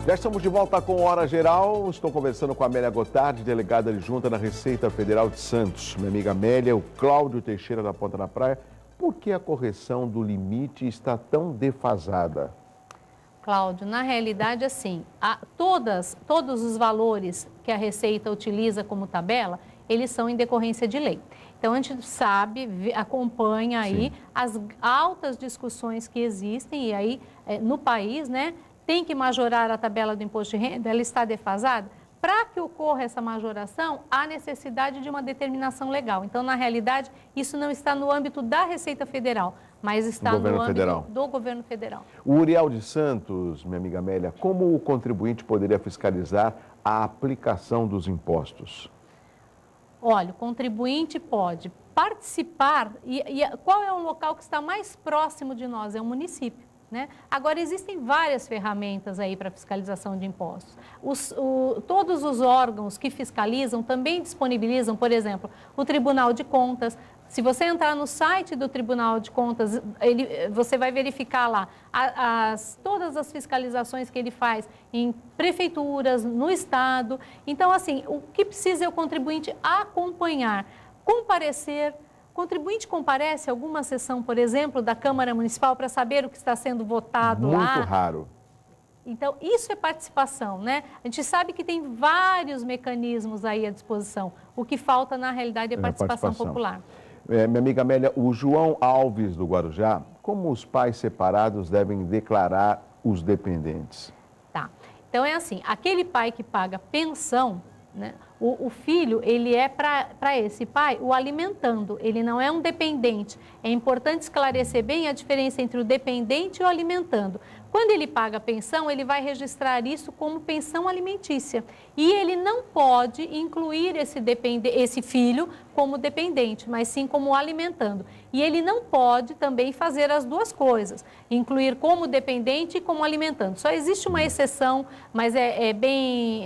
Já estamos de volta com Hora Geral. Estou conversando com a Amélia Gotardi, delegada adjunta da Receita Federal de Santos. Minha amiga Amélia, o Cláudio Teixeira da Ponta da Praia. Por que a correção do limite está tão defasada? Cláudio, na realidade, assim, todos os valores que a Receita utiliza como tabela, eles são em decorrência de lei. Então, a gente sabe, acompanha aí as altas discussões que existem, e aí, no país, né, tem que majorar a tabela do imposto de renda, ela está defasada. Para que ocorra essa majoração, há necessidade de uma determinação legal. Então, na realidade, isso não está no âmbito da Receita Federal, mas está no âmbito do governo federal. O Uriel de Santos, minha amiga Amélia, como o contribuinte poderia fiscalizar a aplicação dos impostos? Olha, o contribuinte pode participar, e qual é o local que está mais próximo de nós? É o município. Né? Agora, existem várias ferramentas aí para fiscalização de impostos. Todos os órgãos que fiscalizam também disponibilizam, por exemplo, o Tribunal de Contas. Se você entrar no site do Tribunal de Contas, você vai verificar lá todas as fiscalizações que ele faz em prefeituras, no Estado. Então, assim, o que precisa é o contribuinte acompanhar, comparecer. O contribuinte comparece a alguma sessão, por exemplo, da Câmara Municipal para saber o que está sendo votado lá? Muito raro. Então, isso é participação, né? A gente sabe que tem vários mecanismos aí à disposição. O que falta, na realidade, é participação popular. Minha amiga Amélia, o João Alves do Guarujá, como os pais separados devem declarar os dependentes? Tá. Então, é assim, aquele pai que paga pensão, né? O filho, ele é para esse pai o alimentando, ele não é um dependente. É importante esclarecer bem a diferença entre o dependente e o alimentando. Quando ele paga pensão, ele vai registrar isso como pensão alimentícia. E ele não pode incluir esse filho como dependente, mas sim como alimentando. E ele não pode também fazer as duas coisas, incluir como dependente e como alimentando. Só existe uma exceção, mas é bem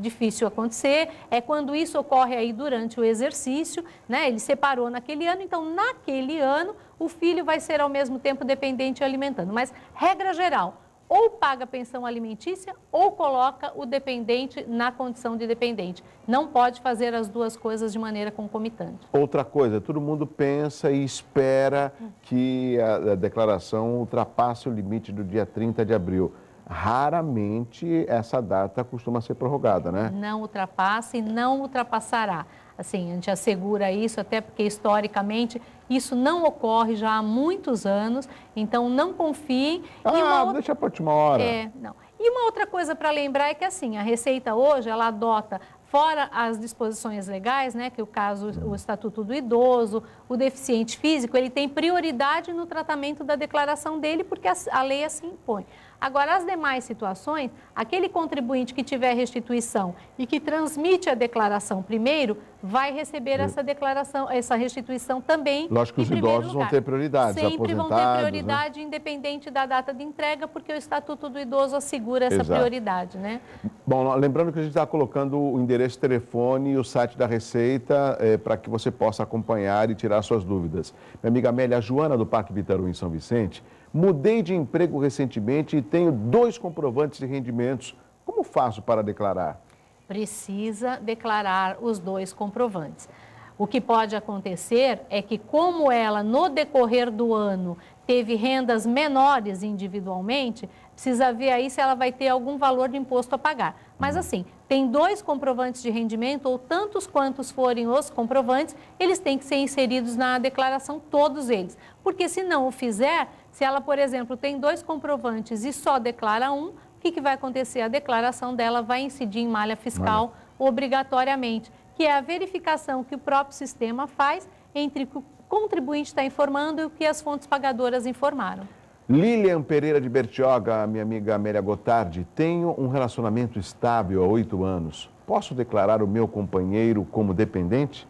difícil acontecer, é quando isso ocorre aí durante o exercício, né? Ele separou naquele ano, então naquele ano o filho vai ser ao mesmo tempo dependente e alimentando. Mas, regra geral, ou paga pensão alimentícia ou coloca o dependente na condição de dependente. Não pode fazer as duas coisas de maneira concomitante. Outra coisa, todo mundo pensa e espera que a declaração ultrapasse o limite do dia 30 de abril. Raramente essa data costuma ser prorrogada, né? Não ultrapassa e não ultrapassará. Assim, a gente assegura isso, até porque historicamente isso não ocorre já há muitos anos, então não confiem. Deixa para a última hora. Não. E uma outra coisa para lembrar é que assim, a Receita hoje, ela adota, fora as disposições legais, né, que o caso, o Estatuto do Idoso, o deficiente físico, ele tem prioridade no tratamento da declaração dele, porque a lei assim impõe. Agora, as demais situações, aquele contribuinte que tiver restituição e que transmite a declaração primeiro, vai receber essa declaração, essa restituição também. Lógico que os idosos vão ter prioridade, sempre vão ter prioridade, né? Independente da data de entrega, porque o Estatuto do Idoso assegura essa prioridade, né? Bom, lembrando que a gente está colocando o endereço, telefone e o site da Receita para que você possa acompanhar e tirar suas dúvidas. Minha amiga Amélia, a Joana do Parque Bitaru, em São Vicente, mudei de emprego recentemente e tenho 2 comprovantes de rendimentos. Como faço para declarar? Precisa declarar os 2 comprovantes. O que pode acontecer é que, como ela, no decorrer do ano, teve rendas menores individualmente, precisa ver aí se ela vai ter algum valor de imposto a pagar. Mas assim, tem 2 comprovantes de rendimento, ou tantos quantos forem os comprovantes, eles têm que ser inseridos na declaração, todos eles. Porque se não o fizer, se ela, por exemplo, tem 2 comprovantes e só declara um, o que vai acontecer? A declaração dela vai incidir em malha fiscal obrigatoriamente, que é a verificação que o próprio sistema faz entre o que o contribuinte está informando e o que as fontes pagadoras informaram. Lilian Pereira de Bertioga, minha amiga Amélia Gotardi, tenho um relacionamento estável há 8 anos. Posso declarar o meu companheiro como dependente?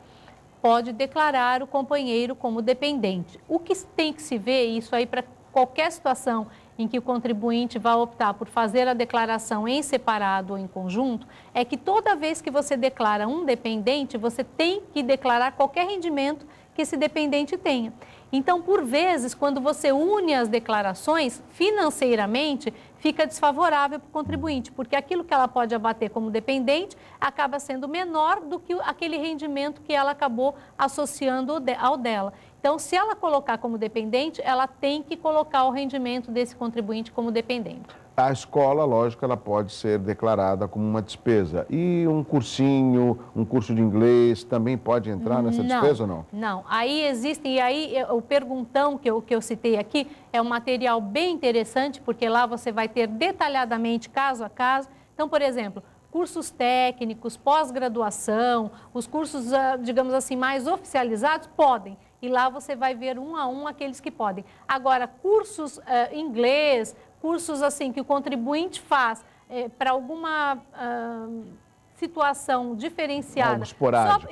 Pode declarar o companheiro como dependente. O que tem que se ver, isso aí para qualquer situação em que o contribuinte vai optar por fazer a declaração em separado ou em conjunto, é que toda vez que você declara um dependente, você tem que declarar qualquer rendimento que esse dependente tenha. Então, por vezes, quando você une as declarações, financeiramente, fica desfavorável para o contribuinte, porque aquilo que ela pode abater como dependente acaba sendo menor do que aquele rendimento que ela acabou associando ao dela. Então, se ela colocar como dependente, ela tem que colocar o rendimento desse contribuinte como dependente. A escola, lógico, ela pode ser declarada como uma despesa. E um cursinho, um curso de inglês, também pode entrar nessa despesa ou não? Não, aí existem, e aí o perguntão que eu citei aqui é um material bem interessante, porque lá você vai ter detalhadamente, caso a caso. Então, por exemplo, cursos técnicos, pós-graduação, os cursos, digamos assim, mais oficializados, podem. E lá você vai ver um a um aqueles que podem. Agora, cursos inglês, cursos assim que o contribuinte faz para alguma situação diferenciada. Algo esporádico.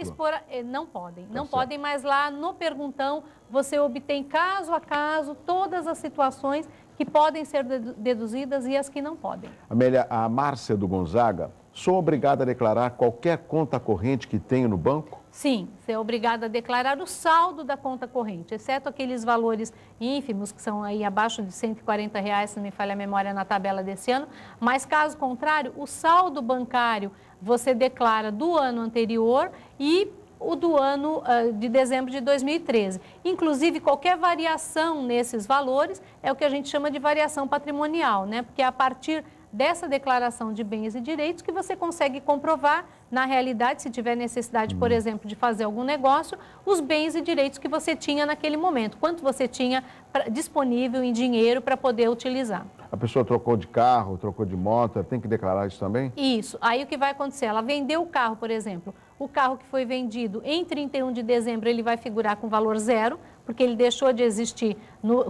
Não podem, não podem, mas lá no perguntão você obtém caso a caso todas as situações que podem ser deduzidas e as que não podem. Amélia, a Márcia do Gonzaga, sou obrigada a declarar qualquer conta corrente que tenho no banco? Sim, você é obrigado a declarar o saldo da conta corrente, exceto aqueles valores ínfimos que são aí abaixo de R$140, se não me falha a memória, na tabela desse ano. Mas, caso contrário, o saldo bancário você declara do ano anterior e o do ano de dezembro de 2013. Inclusive, qualquer variação nesses valores é o que a gente chama de variação patrimonial, né? Porque é a partir dessa declaração de bens e direitos que você consegue comprovar, na realidade, se tiver necessidade, por exemplo, de fazer algum negócio, os bens e direitos que você tinha naquele momento, quanto você tinha disponível em dinheiro para poder utilizar. A pessoa trocou de carro, trocou de moto, tem que declarar isso também? Isso. Aí o que vai acontecer? Ela vendeu o carro, por exemplo. O carro que foi vendido em 31 de dezembro, ele vai figurar com valor zero, porque ele deixou de existir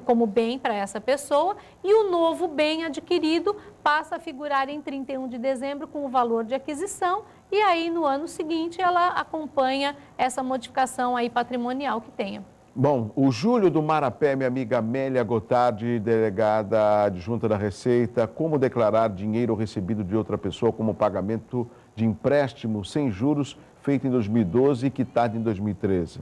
como bem para essa pessoa, e o novo bem adquirido passa a figurar em 31 de dezembro com o valor de aquisição, e aí no ano seguinte ela acompanha essa modificação aí patrimonial que tenha. Bom, o Júlio do Marapé, minha amiga Amélia Gotardi, delegada adjunta da Receita, como declarar dinheiro recebido de outra pessoa como pagamento de empréstimo sem juros feito em 2012 e quitado em 2013?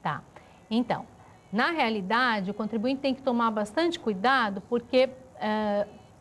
Tá, então, na realidade, o contribuinte tem que tomar bastante cuidado porque,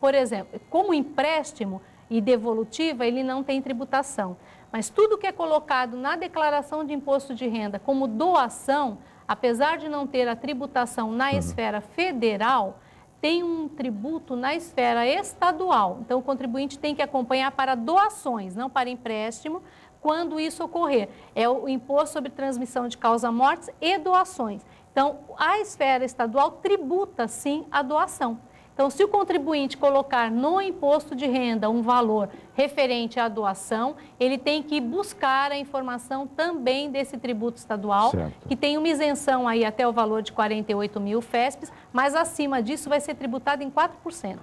por exemplo, como empréstimo e devolutiva, ele não tem tributação. Mas tudo que é colocado na declaração de imposto de renda como doação, apesar de não ter a tributação na esfera federal, tem um tributo na esfera estadual. Então, o contribuinte tem que acompanhar para doações, não para empréstimo, quando isso ocorrer. É o imposto sobre transmissão de causa-mortes e doações. Então, a esfera estadual tributa, sim, a doação. Então, se o contribuinte colocar no imposto de renda um valor referente à doação, ele tem que buscar a informação também desse tributo estadual, certo, que tem uma isenção aí até o valor de 48 mil FESPs, mas acima disso vai ser tributado em 4%.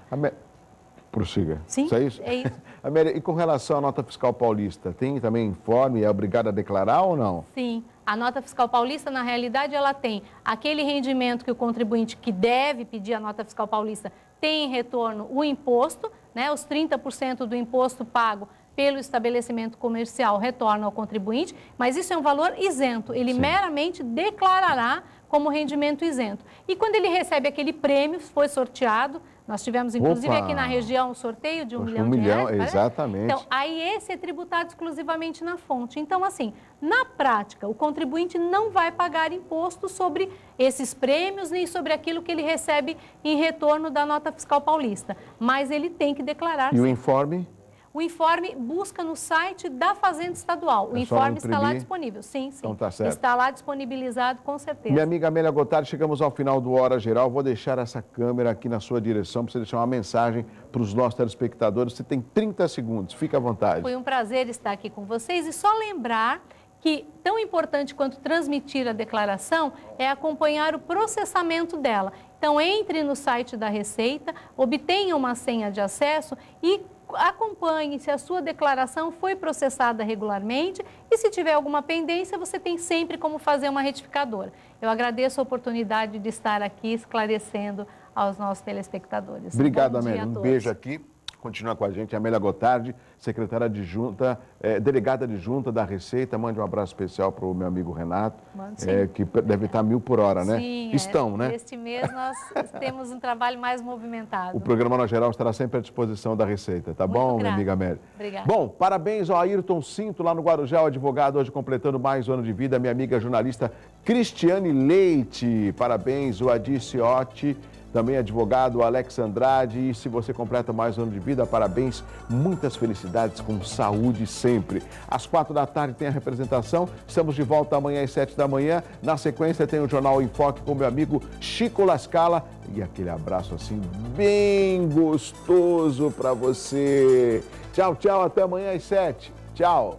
Prossiga. Sim, isso é isso? É isso. Amélia, e com relação à nota fiscal paulista, tem também informe, é obrigado a declarar ou não? Sim. A nota fiscal paulista, na realidade, ela tem aquele rendimento que o contribuinte que deve pedir a nota fiscal paulista tem em retorno o imposto, né? Os 30% do imposto pago pelo estabelecimento comercial retorna ao contribuinte, mas isso é um valor isento, ele Sim. meramente declarará como rendimento isento. E quando ele recebe aquele prêmio, foi sorteado, nós tivemos inclusive aqui na região um sorteio de R$1 milhão. R$1 milhão, exatamente. Então, aí esse é tributado exclusivamente na fonte. Então, assim, na prática, o contribuinte não vai pagar imposto sobre esses prêmios nem sobre aquilo que ele recebe em retorno da nota fiscal paulista, mas ele tem que declarar. E o informe? O informe busca no site da Fazenda Estadual. O informe está lá disponível. Sim, sim. Então tá certo. Está lá disponibilizado, com certeza. Minha amiga Amélia Gotardi, chegamos ao final do Hora Geral. Vou deixar essa câmera aqui na sua direção para você deixar uma mensagem para os nossos telespectadores. Você tem 30 segundos. Fique à vontade. Foi um prazer estar aqui com vocês e só lembrar que tão importante quanto transmitir a declaração é acompanhar o processamento dela. Então, entre no site da Receita, obtenha uma senha de acesso e acompanhe se a sua declaração foi processada regularmente e se tiver alguma pendência, você tem sempre como fazer uma retificadora. Eu agradeço a oportunidade de estar aqui esclarecendo aos nossos telespectadores. Obrigado, Amélia. Um beijo aqui. Continua com a gente a Amélia Gotardi, secretária adjunta, delegada adjunta da Receita. Mande um abraço especial para o meu amigo Renato, que deve estar 1000 por hora, né? Sim, estão, né? Este mês nós temos um trabalho mais movimentado. O programa, na geral, estará sempre à disposição da Receita, tá bom, minha amiga Amélia? Obrigada. Bom, parabéns ao Ayrton Cinto, lá no Guarujá, o advogado, hoje completando mais um ano de vida. Minha amiga jornalista Cristiane Leite, parabéns, o Adi Ciotti, também advogado Alex Andrade. E se você completa mais um ano de vida, parabéns, muitas felicidades, com saúde sempre. Às 4 da tarde tem a representação, estamos de volta amanhã às 7 da manhã. Na sequência tem o Jornal em Foque com meu amigo Chico Lascala. E aquele abraço assim bem gostoso para você. Tchau, tchau, até amanhã às 7. Tchau.